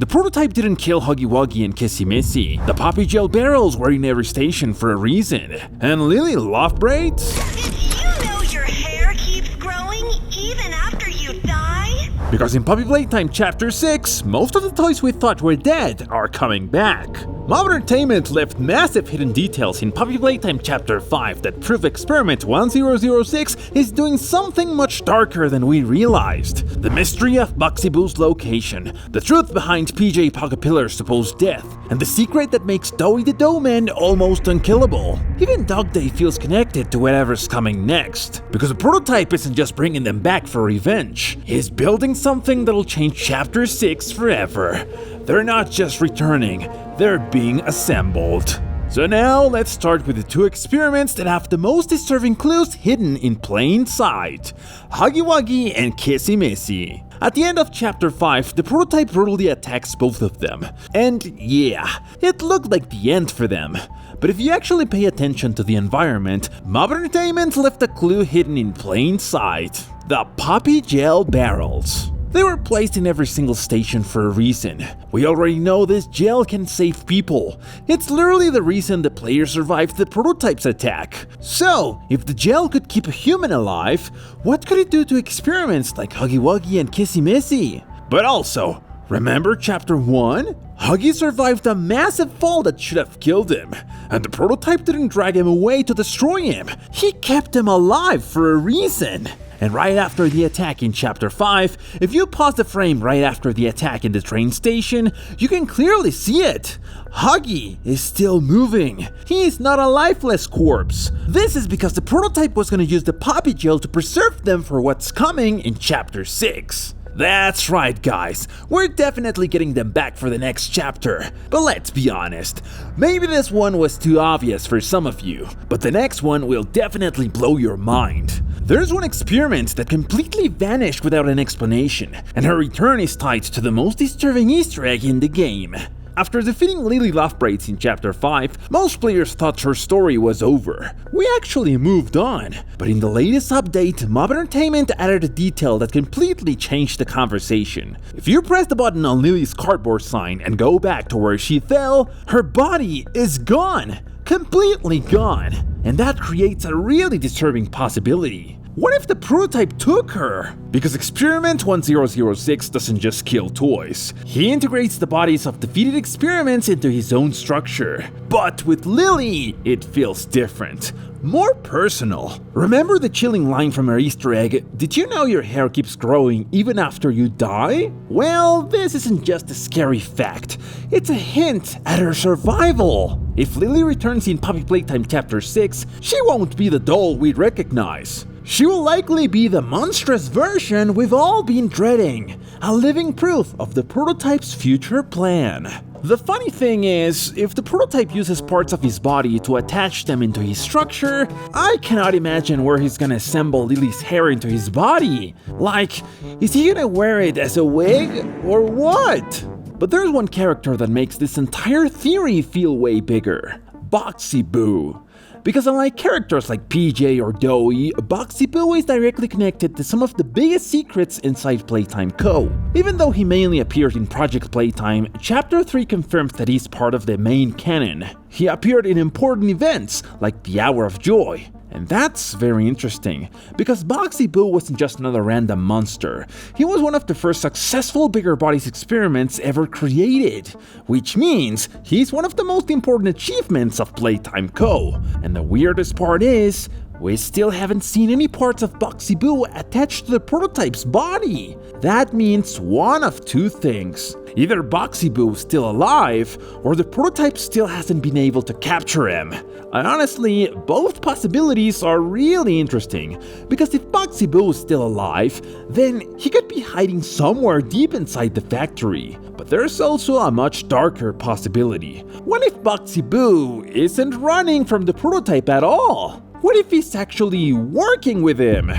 The prototype didn't kill Huggy Wuggy and Kissy Missy. The Poppy gel barrels were in every station for a reason. And Lily Lovebraids? Did you know your hair keeps growing even after you die? Because in Poppy Playtime Chapter 6, most of the toys we thought were dead are coming back. Mob Entertainment left massive hidden details in Poppy Playtime Chapter 5 that prove Experiment 1006 is doing something much darker than we realized. The mystery of Boxy Boo's location, the truth behind PJ Pug-a-Pillar's supposed death, and the secret that makes Doey the Doughman almost unkillable. Even DogDay feels connected to whatever's coming next, because the prototype isn't just bringing them back for revenge, he's building something that'll change Chapter 6 forever. They're not just returning, they're being assembled. So now let's start with the two experiments that have the most disturbing clues hidden in plain sight: Huggy Wuggy and Kissy Missy. At the end of Chapter 5, the prototype brutally attacks both of them. And yeah, it looked like the end for them. But if you actually pay attention to the environment, Mob Entertainment left a clue hidden in plain sight: the Poppy gel barrels. They were placed in every single station for a reason. We already know this gel can save people. It's literally the reason the player survived the prototype's attack. So, if the gel could keep a human alive, what could it do to experiments like Huggy Wuggy and Kissy Missy? But also, remember Chapter 1? Huggy survived a massive fall that should have killed him, and the prototype didn't drag him away to destroy him. He kept him alive for a reason. And right after the attack in Chapter 5, if you pause the frame right after the attack in the train station, you can clearly see it. Huggy is still moving. He is not a lifeless corpse. This is because the prototype was going to use the Poppy gel to preserve them for what's coming in Chapter 6. That's right, guys, we're definitely getting them back for the next chapter. But let's be honest, maybe this one was too obvious for some of you, but the next one will definitely blow your mind. There's one experiment that completely vanished without an explanation, and her return is tied to the most disturbing Easter egg in the game. After defeating Lily Lovebraids in Chapter 5, most players thought her story was over. We actually moved on, but in the latest update, Mob Entertainment added a detail that completely changed the conversation. If you press the button on Lily's cardboard sign and go back to where she fell, her body is gone. Completely gone. And that creates a really disturbing possibility. What if the prototype took her? Because Experiment 1006 doesn't just kill toys. He integrates the bodies of defeated experiments into his own structure. But with Lily, it feels different. More personal. Remember the chilling line from her Easter egg, "Did you know your hair keeps growing even after you die?" Well, this isn't just a scary fact. It's a hint at her survival. If Lily returns in Poppy Playtime Chapter 6, she won't be the doll we recognize. She will likely be the monstrous version we've all been dreading, a living proof of the prototype's future plan. The funny thing is, if the prototype uses parts of his body to attach them into his structure, I cannot imagine where he's gonna assemble Lily's hair into his body. Like, is he gonna wear it as a wig, or what? But there's one character that makes this entire theory feel way bigger: Boxy Boo. Because unlike characters like PJ or Doey, Boxy Boo is directly connected to some of the biggest secrets inside Playtime Co. Even though he mainly appeared in Project Playtime, Chapter 3 confirms that he's part of the main canon. He appeared in important events, like the Hour of Joy. And that's very interesting, because Boxy Boo wasn't just another random monster. He was one of the first successful bigger bodies experiments ever created, which means he's one of the most important achievements of Playtime Co. And the weirdest part is, we still haven't seen any parts of Boxy Boo attached to the prototype's body. That means one of two things. Either Boxy Boo is still alive, or the prototype still hasn't been able to capture him. And honestly, both possibilities are really interesting, because if Boxy Boo is still alive, then he could be hiding somewhere deep inside the factory. But there's also a much darker possibility. What if Boxy Boo isn't running from the prototype at all? What if he's actually working with him?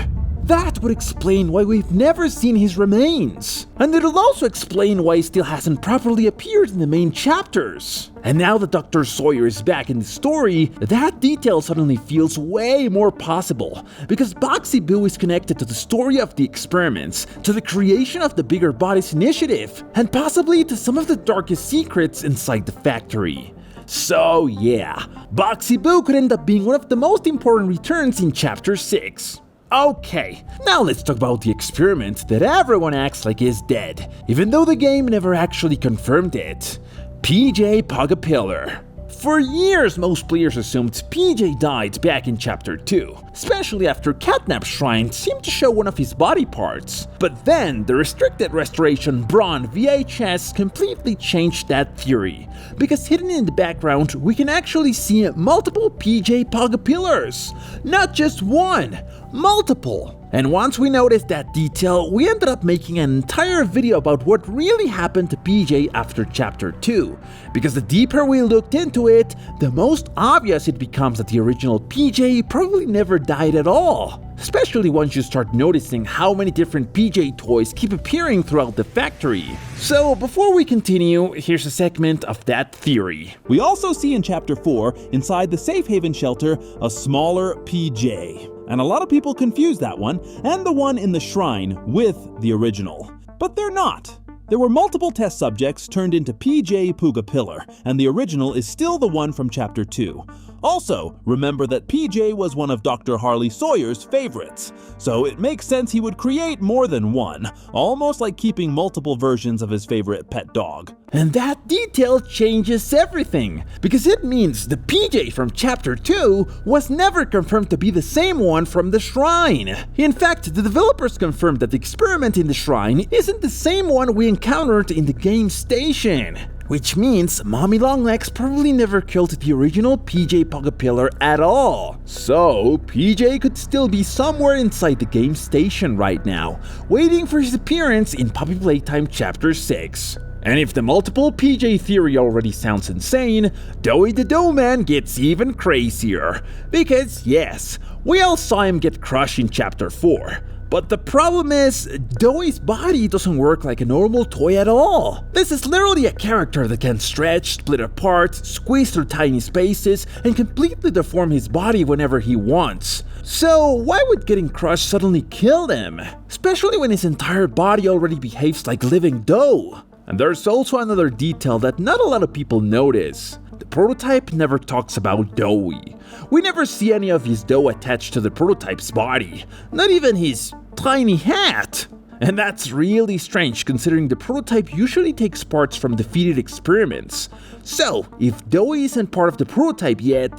That would explain why we've never seen his remains. And it'll also explain why he still hasn't properly appeared in the main chapters. And now that Dr. Sawyer is back in the story, that detail suddenly feels way more possible, because Boxy Boo is connected to the story of the experiments, to the creation of the Bigger Bodies Initiative, and possibly to some of the darkest secrets inside the factory. So yeah, Boxy Boo could end up being one of the most important returns in Chapter 6. Okay, now let's talk about the experiment that everyone acts like is dead, even though the game never actually confirmed it. PJ Pug-a-Pillar. For years, most players assumed PJ died back in Chapter 2, especially after Catnap Shrine seemed to show one of his body parts. But then, the restricted restoration Brawn VHS completely changed that theory, because hidden in the background, we can actually see multiple PJ Pug-a-Pillars. Not just one, multiple. And once we noticed that detail, we ended up making an entire video about what really happened to PJ after Chapter 2. Because the deeper we looked into it, the most obvious it becomes that the original PJ probably never died at all. Especially once you start noticing how many different PJ toys keep appearing throughout the factory. So before we continue, here's a segment of that theory. We also see in Chapter 4, inside the Safe Haven shelter, a smaller PJ. And a lot of people confuse that one and the one in the shrine with the original. But they're not. There were multiple test subjects turned into PJ Pug-a-Pillar, and the original is still the one from Chapter 2. Also, remember that PJ was one of Dr. Harley Sawyer's favorites, so it makes sense he would create more than one, almost like keeping multiple versions of his favorite pet dog. And that detail changes everything, because it means the PJ from Chapter 2 was never confirmed to be the same one from the shrine. In fact, the developers confirmed that the experiment in the shrine isn't the same one we encountered in the game station. Which means Mommy Longlegs probably never killed the original PJ Pug-a-Pillar at all. So PJ could still be somewhere inside the game station right now, waiting for his appearance in Poppy Playtime Chapter 6. And if the multiple PJ theory already sounds insane, Doey the Doughman gets even crazier. Because yes, we all saw him get crushed in Chapter 4. But the problem is, Doey's body doesn't work like a normal toy at all. This is literally a character that can stretch, split apart, squeeze through tiny spaces, and completely deform his body whenever he wants. So why would getting crushed suddenly kill him? Especially when his entire body already behaves like living dough. And there's also another detail that not a lot of people notice. The prototype never talks about Doey. We never see any of his dough attached to the prototype's body, not even his tiny hat. And that's really strange considering the prototype usually takes parts from defeated experiments. So, if Doey isn't part of the prototype yet,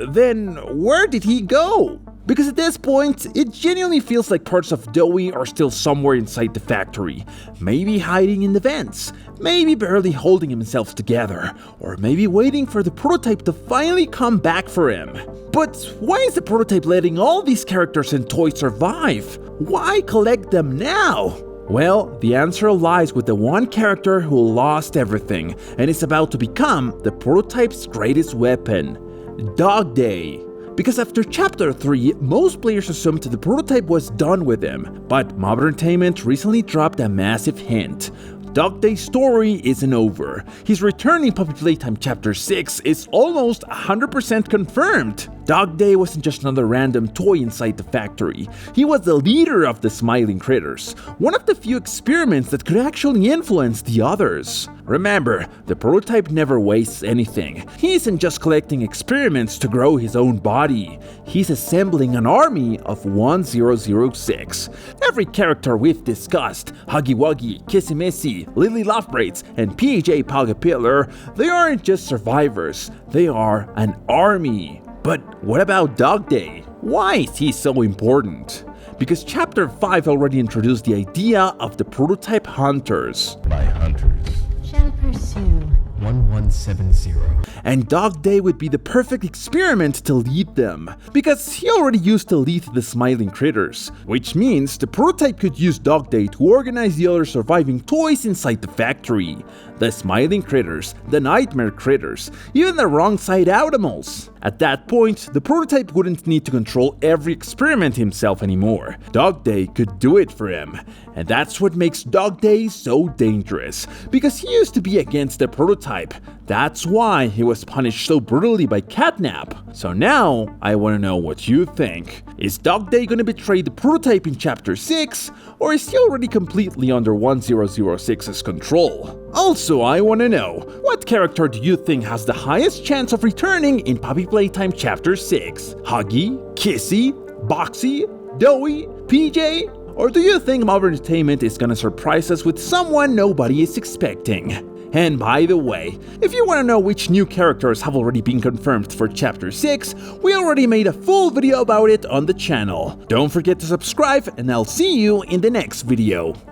then where did he go? Because at this point, it genuinely feels like parts of Doey are still somewhere inside the factory. Maybe hiding in the vents, maybe barely holding himself together, or maybe waiting for the prototype to finally come back for him. But why is the prototype letting all these characters and toys survive? Why collect them now? Well, the answer lies with the one character who lost everything and is about to become the prototype's greatest weapon, DogDay. Because after Chapter 3, most players assumed the prototype was done with him, but Mob Entertainment recently dropped a massive hint. DogDay's story isn't over. His return in Poppy Playtime Chapter 6 is almost 100% confirmed. DogDay wasn't just another random toy inside the factory. He was the leader of the Smiling Critters, one of the few experiments that could actually influence the others. Remember, the prototype never wastes anything. He isn't just collecting experiments to grow his own body. He's assembling an army of 1006. Every character we've discussed, Huggy Wuggy, Kissy Missy, Lily Lovebraids, and PJ Pug-a-Pillar, they aren't just survivors, they are an army. But what about DogDay? Why is he so important? Because Chapter 5 already introduced the idea of the prototype hunters. By hunters shall pursue 1170. And DogDay would be the perfect experiment to lead them, because he already used to lead the Smiling Critters, which means the prototype could use DogDay to organize the other surviving toys inside the factory. the smiling critters, the nightmare critters, even the wrong side animals. At that point, the prototype wouldn't need to control every experiment himself anymore. DogDay could do it for him. And that's what makes DogDay so dangerous, because he used to be against the prototype. That's why he was punished so brutally by Catnap. So now, I want to know what you think. Is DogDay gonna betray the prototype in Chapter 6, or is he already completely under 1006's control? Also, I want to know, what character do you think has the highest chance of returning in Poppy Playtime Chapter 6? Huggy? Kissy? Boxy? Doey? PJ? Or do you think Mob Entertainment is gonna surprise us with someone nobody is expecting? And by the way, if you want to know which new characters have already been confirmed for Chapter 6, we already made a full video about it on the channel. Don't forget to subscribe, and I'll see you in the next video.